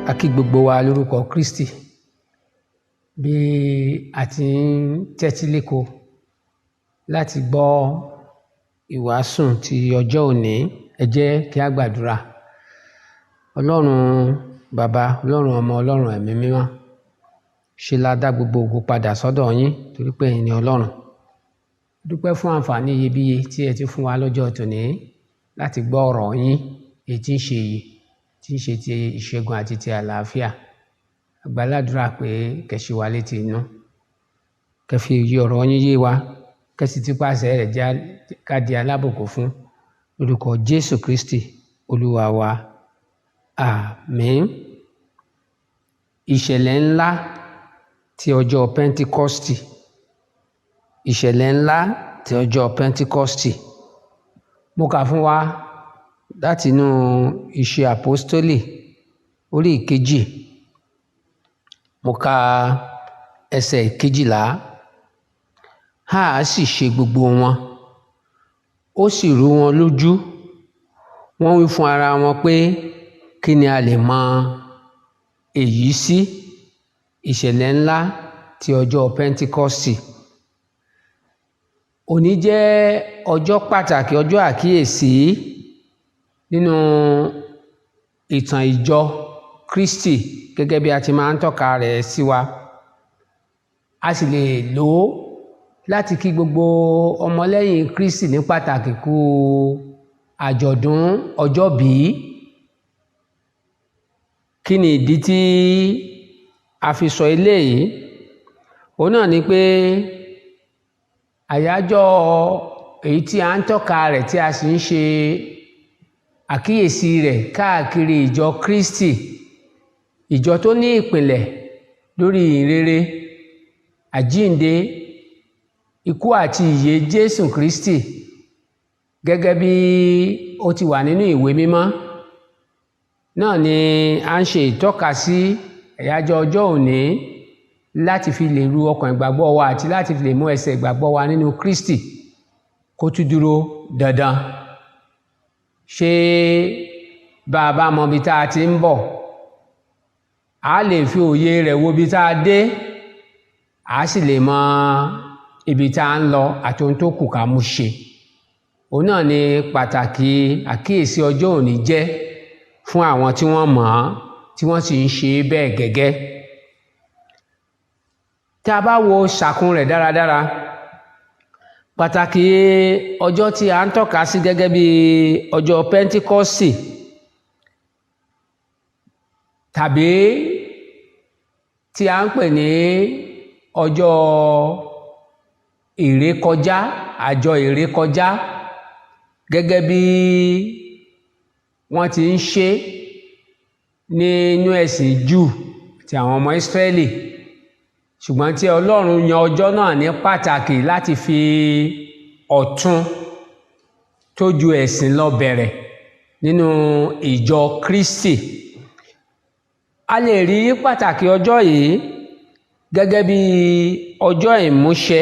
A kí gbogbo wa lórúkọ Kristi bí a ti ń tẹ́tí léko láti gbọ́ ìwàásùn ti ọjọ́ òní. Ẹ jẹ́ kí a gbàdúrà. Ọlọ́run Bàbá, Ọlọ́run Ọmọ, Ọlọ́run Ẹ̀mí Mímọ́, ṣe la dá gbogbo ògo padà sọ́dọ̀ yín torí pé ẹ̀yin ni Ọlọ́run. Dúpẹ́ fún àǹfààní iyebíye tí ẹ ti fún wa lọ́jọ́ tòní láti gbọ́ ọ̀rọ̀ yín èyí tí ń ṣe yìí, tí ń ṣe ti ìṣẹ́gun àti ti àlàáfíà. A gbàládùra pé kẹ́ ṣí wa létí inú, kẹ́ fi òye ọ̀rọ̀ yín yé wa, kẹ́ sì ti pàṣẹ rẹ̀ ká di alábùkún fún lórúkọ Jésù Kristi Olúwa wa. Àmín. Ìṣẹ̀lẹ̀ ńlá ti ọjọ́ Pẹ́ńtíkọ́stì. Ìṣẹ̀lẹ̀ ńlá ti ọjọ́ Pẹ́ńtíkọ́stì. Mo kà fún wa láti inú Iṣẹ́ Àpọ́stélì orí ìkejì. Mo ka ẹsẹ̀ ìkejìlá. A sì ṣe gbogbo wọn, ó sì rú wọn lójú. Wọ́n wí fún ara wọn pé kí ni a lè mọ èyí sí? Ìṣẹ̀lẹ̀ ńlá ti ọjọ́ Pẹ́ńtíkọ́stì. Òní jẹ́ ọjọ́ pàtàkì, ọjọ́ àkíyèsí nínú ìtàn ìjọ Kristi gẹ́gẹ́ bí a ti máa ń tọ́ka rẹ̀ sí wa. A sì lè lò ó láti kí gbogbo ọmọlẹ́yìn Kristi ní pàtàkì kú àjọ̀dún ọjọ́bí. Kí ni ìdí tí a fi sọ eléyìí? Òun náà ni pé àyájọ́ èyí tí a ń tọ́ka rẹ̀ tí a sì ń ṣe àkíyèsí rẹ̀ káàkiri ìjọ Kristi, ìjọ tó ní ìpìlẹ̀ lórí ìrere, àjíǹde, ikú àti ìyè Jésù Kristi gẹ́gẹ́ bí ó ti wà nínú ìwé mímọ́. Náà ni a ń ṣe ìtọ́ka sí àyájọ́ ọjọ́ òní láti fi lè ru ọkàn ìgbàgbọ́ wa àti láti fi lè mú ẹsẹ̀ ìgbàgbọ́ wa nínú Kristi kó tún dúró dandan. Ṣé bá a bá mọ ibi tá a ti ń bọ̀, a lè fi òye rẹ̀ wo ibi tá a dé, a sì lè mọ ibi tá a ń lọ àti ohun tó kù ká mú ṣe. Òun náà ni pàtàkì àkíyèsí ọjọ́ òní jẹ́ fún àwọn tí wọ́n mọ̀ ọ́n, tí wọ́n sì ń ṣe bẹ́ẹ̀ gẹ́gẹ́. Tí a bá wo ṣàkún rẹ̀ dáradára, pàtàkì ọjọ́ tí a ń tọ́ka sí gẹ́gẹ́ bí ọjọ́ Pẹ́ńtíkọ́stì tàbí tí a ń pè ní ọjọ́ ìrékọjá, àjọ ìrékọjá gẹ́gẹ́ bí wọ́n ti ń ṣe nínú ẹ̀sìn Júù ti àwọn ọmọ Ísírẹ́lì, ṣùgbọ́n tí Ọlọ́run yan ọjọ́ náà ní pàtàkì láti fi ọ̀tun tó ju ẹ̀sìn lọ bẹ̀rẹ̀ nínú ìjọ Kristi. A lè rí pàtàkì ọjọ́ yìí gẹ́gẹ́ bí ọjọ́ ìmúṣẹ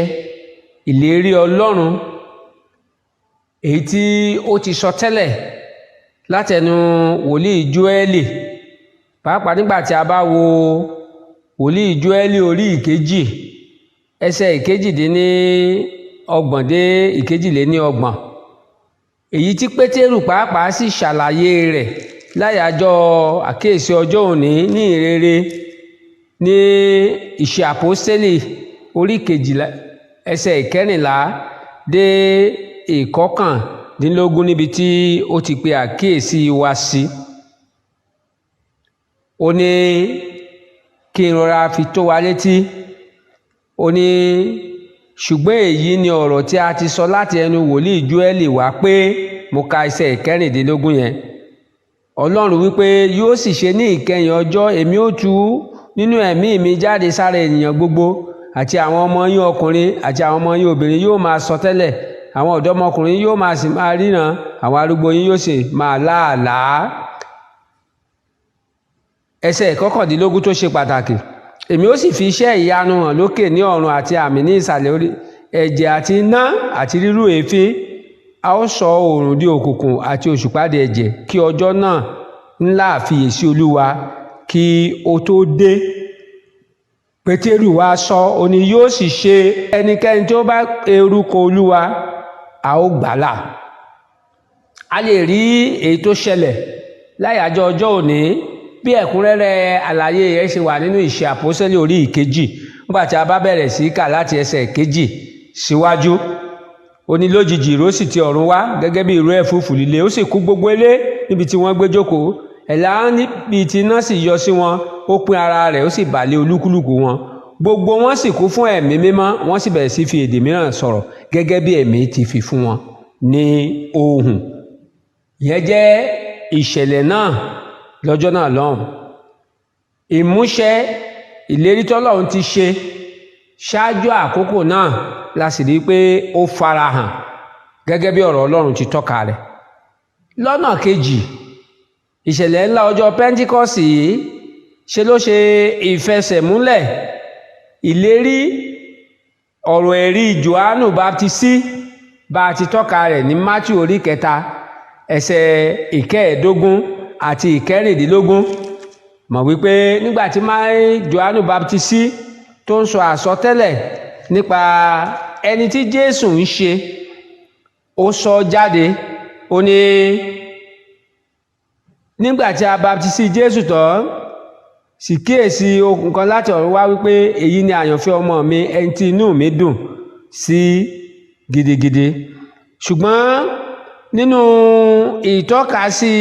ìlérí Ọlọ́run èyí tí ó ti sọ tẹ́lẹ̀ látẹnu wòlíì Jóẹ́lì, pàápàá nígbà tí a bá wo wòlíì Jóẹ́lì orí ìkejì ẹsẹ̀ ìkejìdínlọ́gbọ̀n dé ìkejìléníọgbọ̀n, èyí tí Pétérù pàápàá sì ṣàlàyé rẹ̀ láyàjọ́ àkíyèsí ọjọ́ òní ní ìrere ní Iṣẹ́ Àpọ́stélì orí kejìlá ẹsẹ̀ ìkẹrìnlá dé ìkọkàndínlógún, níbi tí ó ti pe àkíyèsí wa sí. Ó ní kí n rọra fi tó wa létí. Ó ní ṣùgbọ́n èyí ni ọ̀rọ̀ tí a ti sọ láti ẹnu wòlíì Jóẹ́lì wá pé, mo ka ẹsẹ̀ ìkẹrìndínlógún yẹn. Ọlọ́run wípé yóò sì ṣe ní ìkẹyìn ọjọ́, èmi ó tú nínú ẹ̀mí mi jáde sára ènìyàn gbogbo, àti àwọn ọmọ yín ọkùnrin àti àwọn ọmọ yín obìnrin yóò máa sọ tẹ́lẹ̀, àwọn ọ̀dọ́mọkùnrin yóò máa sì máa ríran, àwọn arúgbó yín yóò sì máa láàlá. Ẹsẹ̀ ìkọkàndínlógún tó ṣe pàtàkì. Èmi ó sì fi iṣẹ́ ìyanu hàn lókè ní ọ̀run àti àmì ní ìsàlẹ̀ orí, ẹ̀jẹ̀ àti iná àti rírú èéfín. A ó sọ oòrùn di òkùnkùn àti òṣùpá di ẹ̀jẹ̀, kí ọjọ́ náà ńlá àfiyèsí Olúwa kí ó tó dé. Pétérù wá sọ, ó ní yóò sì ṣe ẹnikẹ́ni tí ó bá orúkọ Olúwa a ó gbàlà. A lè rí èyí tó ṣẹlẹ̀ láyàjọ́ ọjọ́ òní bí ẹ̀kúnrẹ́rẹ́ àlàyé ẹ̀ ṣe wà nínú Ìṣe Àpọ́sítélì orí ìkejì nígbà tí a bá bẹ̀rẹ̀ sí kà láti ẹsẹ̀ kejì síwájú. Ó ní lójijì ìró sì ti ọ̀run wá gẹ́gẹ́ bí ìró ẹ̀fúùfù líle, ó sì kún gbogbo ilé níbi tí wọ́n gbé jókòó. Ẹ̀là níbi tí iná sì yọ sí wọn, ó pín ara rẹ̀, ó sì bà lé olúkúlùkù wọn. Gbogbo wọn sì kún fún ẹ̀mí mímọ́, wọ́n sì bẹ̀rẹ̀ sí fi èdè mìíràn sọ̀rọ̀ gẹ́gẹ́ bí ẹ̀mí ti fi fún wọn ní ohùn. Ìyẹn jẹ́ ìṣẹ̀lẹ̀ náà lọ́jọ́ náà lọ́hùn. Ìmúṣẹ ìlérí tọ́lọ́run ti ṣe ṣáájú àkókò náà la sì rí pé ó farahàn gẹ́gẹ́ bí ọ̀rọ̀ Ọlọ́run ti tọ́ka rẹ̀. Lọ́nà kejì, ìṣẹ̀lẹ̀ ńlá ọjọ́ Pẹ́ńtíkọ́ọ̀sì yìí ṣe ló ṣe ìfẹsẹ̀múlẹ̀ ìlérí ọ̀rọ̀ ẹ̀rí Jòhánù Báptísì bá a ti tọ́ka rẹ̀ ní Mátíù orí 3 ẹsẹ̀ 15 àti 16. Mọ̀ wípé nígbà tí Jòhánù Báptísì tó ń sọ àsọtẹ́lẹ̀ nípa ẹni tí Jésù ń ṣe, ó sọ jáde, ó ní nígbà tí a baptisi Jésù tán, sì kíyèsí ohùn kan láti ọ̀run wá wípé èyí ni àyànfẹ́ ọmọ mi, ẹni tí inú mi dùn sí gidigidi. Ṣùgbọ́n nínú ìtọ́kasí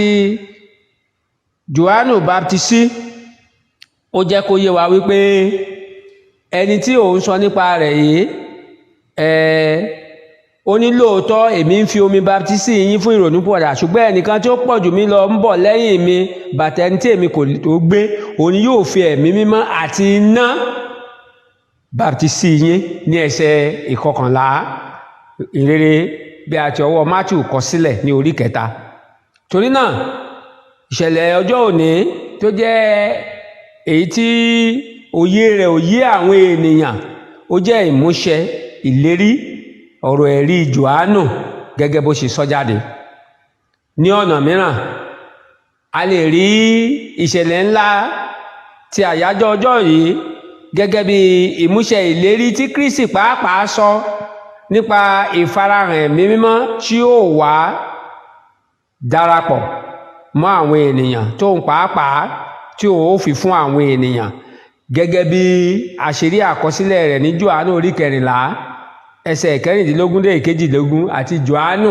Jòhánù Báptísì, ó jẹ́ kó yé wa wípé ẹni tí òun sọ nípa rẹ̀ yìí ó ní lóòótọ́ èmi ń fi omi baptisi yín fún ìrònúpìwàdà, ṣùgbọ́n ẹnìkan tí ó pọ̀ jù mí lọ ń bọ̀ lẹ́yìn mi, bàtà ẹni tí èmi kò tó gbé, òun yóò fi ẹ̀mí mímọ́ àti iná baptisi yín. Ní ẹsẹ̀ 11 ìrere bí a ti ọwọ́ Mátíù kọ sílẹ̀ ní orí 3. Torí náà ìṣẹ̀lẹ̀ ọjọ́ òní tó jẹ́ èyí tí òye rẹ̀ òye àwọn ènìyàn, ó jẹ́ ìmúṣẹ ìlérí ọ̀rọ̀ ẹ̀rí Jòhánù gẹ́gẹ́ bó ṣe sọ jáde. Ní ọ̀nà mìíràn, a lè rí ìṣẹ̀lẹ̀ ńlá ti àyájọ́ ọjọ́ yìí gẹ́gẹ́ bí ìmúṣẹ ìlérí tí Kristi pàápàá sọ nípa ìfarahàn ẹ̀mí mímọ́ tí ó wá darapọ̀ mọ́ àwọn ènìyàn tó ń pàápàá tí ó fi fún àwọn ènìyàn gẹ́gẹ́ bí àṣírí àkọsílẹ̀ rẹ̀ ní Jòhánù orí 14 ẹsẹ̀ 16 dé 18 àti Jòhánù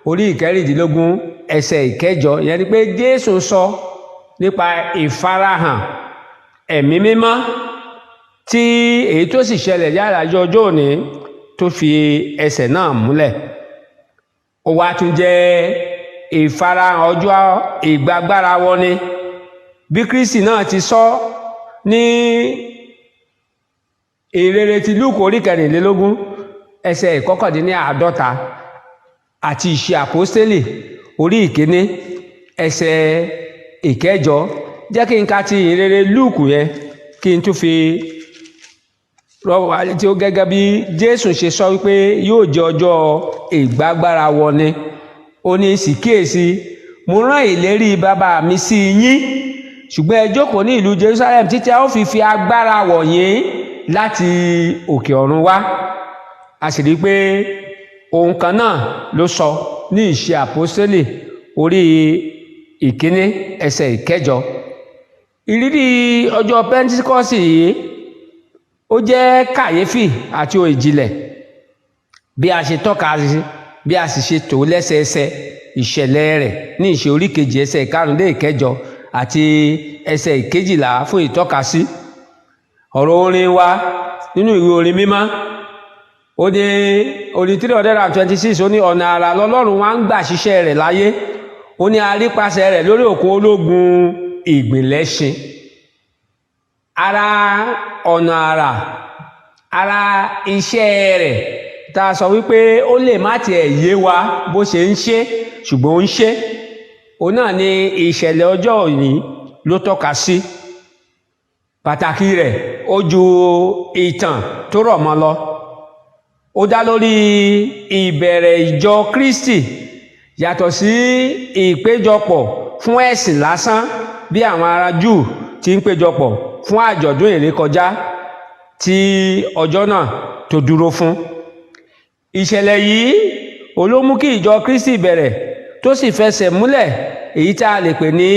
orí 16 ẹsẹ̀ 8. Ìyẹn ni pé Jésù sọ nípa ìfarahàn ẹ̀mí mímọ́ tí èyí tó sì ṣẹlẹ̀ yàrájọ́ ọjọ́ òní tó fi ẹsẹ̀ náà múlẹ̀. Ó wá tún jẹ́ ìfarahàn ọjọ́ ìgbàgbára wọni bí Kristi náà ti sọ ní ìrere ti Lúùkù orí 14 ẹsẹ̀ 51 àti Ìṣe Àpọ́sítélì orí 1 ẹsẹ̀ 8. Jẹ́ kí n ka ti ìrere Lúùkù yẹn kí n tún fi rọ́wọ́ alẹ́ tí ó gẹ́gẹ́ bí Jésù ṣe sọ wípé yóò jẹ́ ọjọ́ ìgbàgbára wọni. Ó ní sì kíyèsí, mo rán ìlérí bàbá mi sí yín, ṣùgbọ́n ẹ jókòó ní ìlú Jerusalem títí a ó fi agbára wọ̀ yín láti òkè ọ̀run wá. A sì rí pé ohun kan náà ló sọ ní Ìṣe Àpọ́sítélì orí 1 ẹsẹ̀ 8. Ìrírí ọjọ́ Pẹ́ńtíkọ́ọ̀sì yìí ó jẹ́ kàyéfì àti ohun ìjìnlẹ̀ bí a ṣe tọ́ka sí, bí a sì ṣe tò lẹ́sẹẹsẹ ìṣẹ̀lẹ̀ rẹ̀ ní Ìṣe orí 2 ẹsẹ̀ 5 dé 8 àti ẹsẹ̀ 12 fún ìtọ́kasí. Ọ̀rọ̀ orin wa nínú ìwé orin mímọ́, ó ní orin 326, ó ní ọ̀nà àrà lọ́lọ́run wa ń gbà ṣiṣẹ́ rẹ̀ láyé, ó ní arípasẹ̀ rẹ̀ lórí òkun ológun ìgbìnlẹ̀ṣin. Ara ọ̀nà àrà, ara iṣẹ́ rẹ̀ tá a sọ wípé ó lè má tiẹ̀ yé wa bó ṣe ń ṣe, ṣùgbọ́n ó ń ṣe, òun náà ni ìṣẹ̀lẹ̀ ọjọ́ òní ló tọ́ka sí. Pàtàkì rẹ̀ ó ju ìtàn tó rọ̀ mọ́ lọ. Ó dá lórí ìbẹ̀rẹ̀ ìjọ Kristi yàtọ̀ sí ìpéjọpọ̀ fún ẹ̀sìn lásán bí àwọn ará Júù tí ń péjọpọ̀ fún àjọ̀dún ìrékọjá tí ọjọ́ náà tó dúró fún. Ìṣẹ̀lẹ̀ yìí ló mú kí ìjọ Kristi bẹ̀rẹ̀ tó sì fẹsẹ̀ múlẹ̀, èyí tá a lè pè ní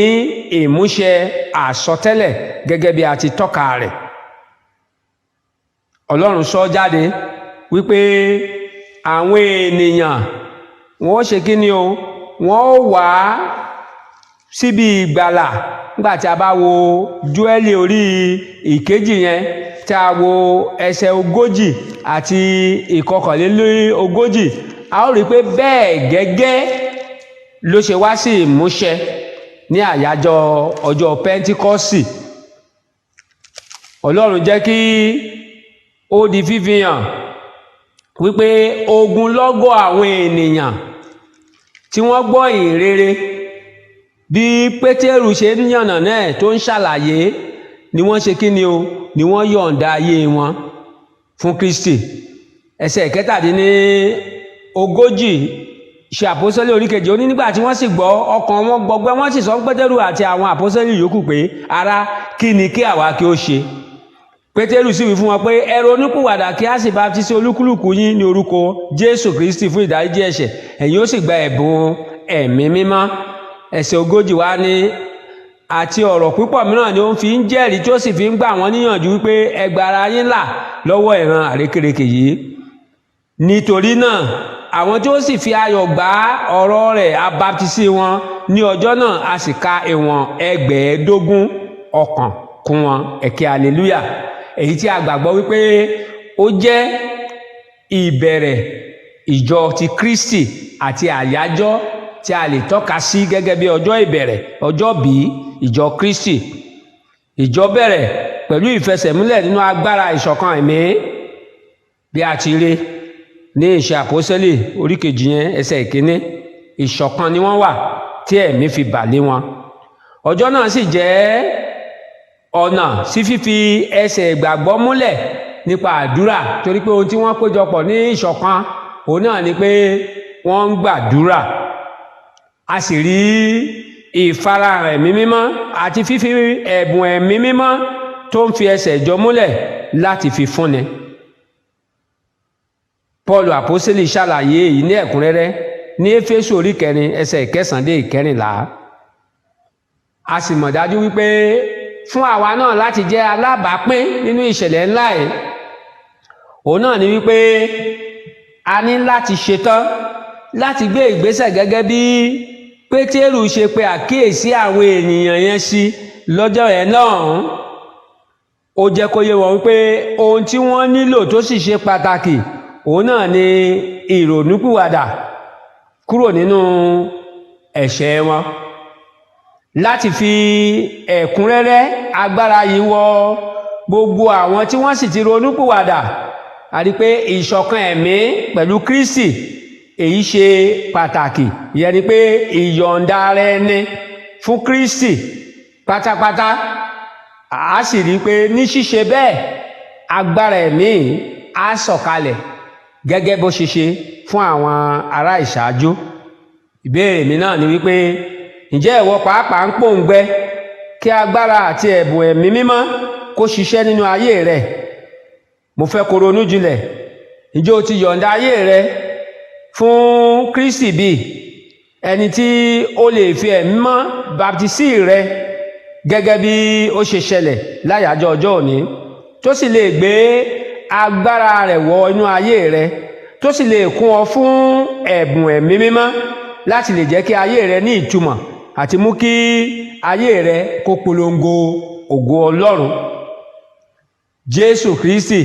ìmúṣẹ àsọtẹ́lẹ̀ gẹ́gẹ́ bí a ti tọ́ka rẹ̀. Ọlọ́run sọ jáde wípé àwọn ènìyàn wọ́n ṣe kí ni o, wọ́n ó wá síbi ìgbàlà. Nígbà tí a bá wo Jóẹ́lì orí ìkejì yẹn, tí a wo ẹsẹ̀ 40 àti 41, a ó rí pé bẹ́ẹ̀ gẹ́gẹ́ ló ṣe wá sí ìmúṣẹ ní àyájọ́ ọjọ́ Pẹ́ńtíkọ́sì. Ọlọ́run jẹ́ kí ó di fífihàn wípé ogunlọ́gọ̀ àwọn ènìyàn tí wọ́n gbọ́ ìhìnrere bí Pétérù ṣe ń yànnà náà tó ń ṣàlàyé, ni wọ́n ṣe kí ni o, ni wọ́n yọ̀ǹda ayé wọn fún Kristi. Ẹsẹ̀ 37 ṣe àpọ́sítélì orí kejì, ó ní nígbà tí wọ́n sì gbọ́, ọkàn wọn gbọgbẹ́, wọ́n sì sọ fún Pétérù àti àwọn àpọ́sítélì yòókù pé, ará, kí ni kí àwa kí ó ṣe? Pétérù sì wí fún wọn pé, ẹ ronúpìwàdà kí a sì baptisi olúkúlùkù yín ní orúkọ Jésù Kristi fún ìdáríjì ẹ̀ṣẹ̀, ẹ̀yin ó sì gba ẹ̀bùn ẹ̀mí mímọ́. Ẹsẹ̀ 40 wá ní, àti ọ̀rọ̀ púpọ̀ mìíràn ni ó fi ń jẹ́rìí tí ó sì fi ń gbà wọ́n níyànjú wípé ẹ gba ara yín là lọ́wọ́ ìran àrékérekè yìí. Nítorí náà àwọn tí ó sì fi ayọ̀ gbà ọ̀rọ̀ rẹ̀ a baptisi wọn ní ọjọ́ náà, a sì ka ìwọ̀n 15 ọkàn kún wọn. Ẹ̀kẹ́ hallelujah. Èyí tí a gbàgbọ́ wípé ó jẹ́ ìbẹ̀rẹ̀ ìjọ ti Kristi àti àyájọ́ tí a lè tọ́ka sí gẹ́gẹ́ bí ọjọ́ ìbẹ̀rẹ̀, ọjọ́ bí ìjọ Kristi. Ìjọ bẹ̀rẹ̀ pẹ̀lú ìfẹsẹ̀múlẹ̀ nínú agbára ìṣọ̀kan ẹ̀mí, bí a ti rí ní Iṣẹ́ Àpọ́sítélì orí kejì yẹn ẹsẹ̀ 1. Ìṣọ̀kan ni wọ́n wà tí ẹ̀mí fi bà lé wọn. Ọjọ́ náà sì jẹ́ ọ̀nà sí fífi ẹsẹ̀ ìgbàgbọ́ múlẹ̀ nípa àdúrà, torí pé ohun tí wọ́n péjọpọ̀ ní ìṣọ̀kan òun náà ni pé wọ́n ń gbàdúrà. A sì rí ìfarahàn ẹ̀mí mímọ́ àti fífi ẹ̀bùn ẹ̀mí mímọ́ tó ń fi ẹsẹ̀ ìjọ múlẹ̀ láti fi fúnni. Paul àpọ́sítélì ṣàlàyé èyí ní ẹ̀kúnrẹ́rẹ́ ní Éfésù orí 4 ẹsẹ̀ 9-14. A sì mọ̀ dájú wípé fún àwa náà láti jẹ́ alábàápín nínú ìṣẹ̀lẹ̀ ńlá yìí, òun náà ni wípé a ní láti ṣetán láti gbé ìgbésẹ̀ gẹ́gẹ́ bí Pétérù ṣe pe àkíyèsí àwọn ènìyàn yẹn sí lọ́jọ́ yẹn náà. Ó jẹ́ kó yé wọn wípé ohun tí wọ́n nílò tó sì ṣe pàtàkì, òun náà ni ìrònúpìwàdà kúrò nínú ẹ̀ṣẹ̀ wọn, láti fi ẹ̀kúnrẹ́rẹ́ agbára yìí wọ gbogbo àwọn tí wọ́n sì ti ronúpìwàdà. A rí pé ìṣọ̀kan ẹ̀mí pẹ̀lú Kristi èyí ṣe pàtàkì, ìyẹn ni pé ìyọ̀ǹda ara ẹni fún Kristi pátápátá. A sì rí pé ní ṣíṣe bẹ́ẹ̀ agbára ẹ̀mí á sọ̀kalẹ̀ gẹ́gẹ́ bó ṣe ṣe fún àwọn ará ìṣáájú. Ìbéèrè mi náà ni wípé, ǹjẹ́ ìwọ pàápàá ń pòǹgbẹ kí agbára àti ẹ̀bùn ẹ̀mí mímọ́ kó ṣiṣẹ́ nínú ayé rẹ? Mo fẹ́ kó ronú jinlẹ̀. Ǹjẹ́ o ti yọ̀ǹda ayé rẹ fún Kristi bí ẹni tí ó lè fi ẹ̀mí mọ́ baptisi rẹ gẹ́gẹ́ bí ó ṣe ṣẹlẹ̀ láyàjọ́ ọjọ́ òní, tó sì lè gbé agbára rẹ̀ wọ inú ayé rẹ, tó sì lè kún ọ fún ẹ̀bùn ẹ̀mí mímọ́ láti lè jẹ́ kí ayé rẹ ní ìtumọ̀ àti mú kí ayé rẹ kó polongo ògo Ọlọ́run. Jésù Kristi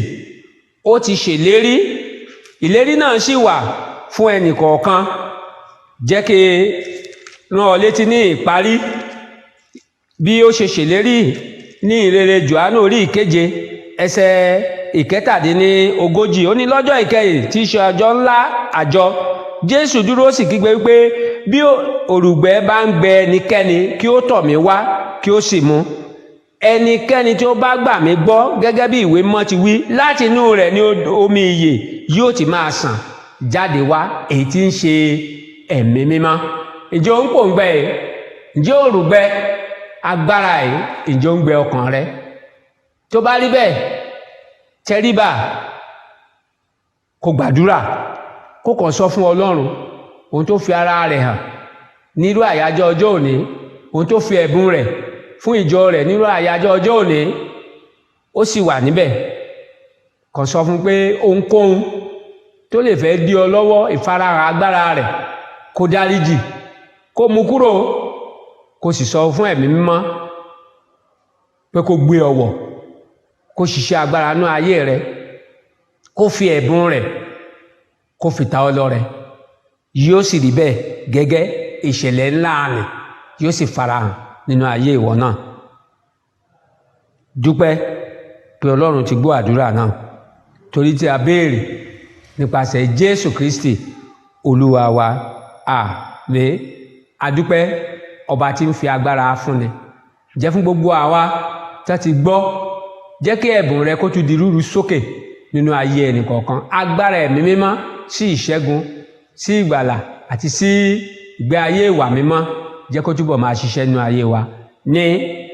ó ti ṣèlérí, ìlérí náà sì wà fún ẹnì kọ̀ọ̀kan. Jẹ́ kí rán ọ létí ní ìparí bí ó ṣe ṣèlérí ní ìrere Jòhánù orí 7 ẹsẹ̀ 37. Ó ní lọ́jọ́ ìkẹyìn tí í ṣe ọjọ́ ńlá àjọ, Jésù dúró sì kígbe wípé bí òrùngbẹ bá ń gbẹ ẹnikẹ́ni kí ó tọ̀ mí wá kí ó sì mu. Ẹnikẹ́ni tí ó bá gbà mí gbọ́, gẹ́gẹ́ bí ìwé mímọ́ ti wí, láti inú rẹ̀ ni omi ìyè yóò ti máa sàn jáde wá, èyí tí ń ṣe ẹ̀mí mímọ́. Ǹjẹ́ ó ń pòǹgbẹ? Ǹjẹ́ òrùngbẹ? agbára yìí ǹjẹ́ ó ń gbé ọkàn rẹ? tó bá rí bẹ́ẹ̀, tẹríba kó gbàdúrà, kó kàn sọ fún Ọlọ́run ohun tó fi ara rẹ̀ hàn nírú àyájọ́ ọjọ́ òní, ohun tó fi ẹ̀bùn rẹ̀ fún ìjọ rẹ̀ nírú àyájọ́ ọjọ́ òní, ó sì wà níbẹ̀. kàn sọ fún pé ohunkóhun tó lè fẹ́ dí ọ lọ́wọ́ ìfarahàn agbára rẹ̀ kó dáríjì, kó mú kúrò, kó sì sọ fún ẹ̀mí mímọ́ pé kó gbé ọ wọ̀, kó ṣiṣẹ́ agbára nú ayé rẹ̀, kó fi ẹ̀bùn rẹ̀ kó fi ta ọ lọ́rẹ. yóò sì rí bẹ́ẹ̀ gẹ́gẹ́, ìṣẹ̀lẹ̀ ńlá ni yóò sì farahàn nínú ayé ìwọ náà. dúpẹ́ pé Ọlọ́run ti gbọ́ àdúrà náà, torí tí a béèrè nípasẹ̀ Jésù Kristi Olúwa wa. àmín. adúpẹ́ ọba tí ń fi agbára fúnni. jẹ́ fún gbogbo àwa tá ti gbọ́, jẹ́ kí ẹ̀bùn rẹ kó tún di rúru sókè nínú ayé ẹnì kọ̀ọ̀kan. agbára ẹ̀mí mímọ́ sí ìṣẹ́gun, sí ìgbàlà àti sí ìgbé ayé ìwà mímọ́, jẹ́ kó túbọ̀ máa ṣiṣẹ́ nínú ayé wa, ní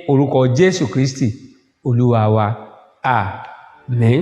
orúkọ Jésù Kristi Olúwa wa. àmín.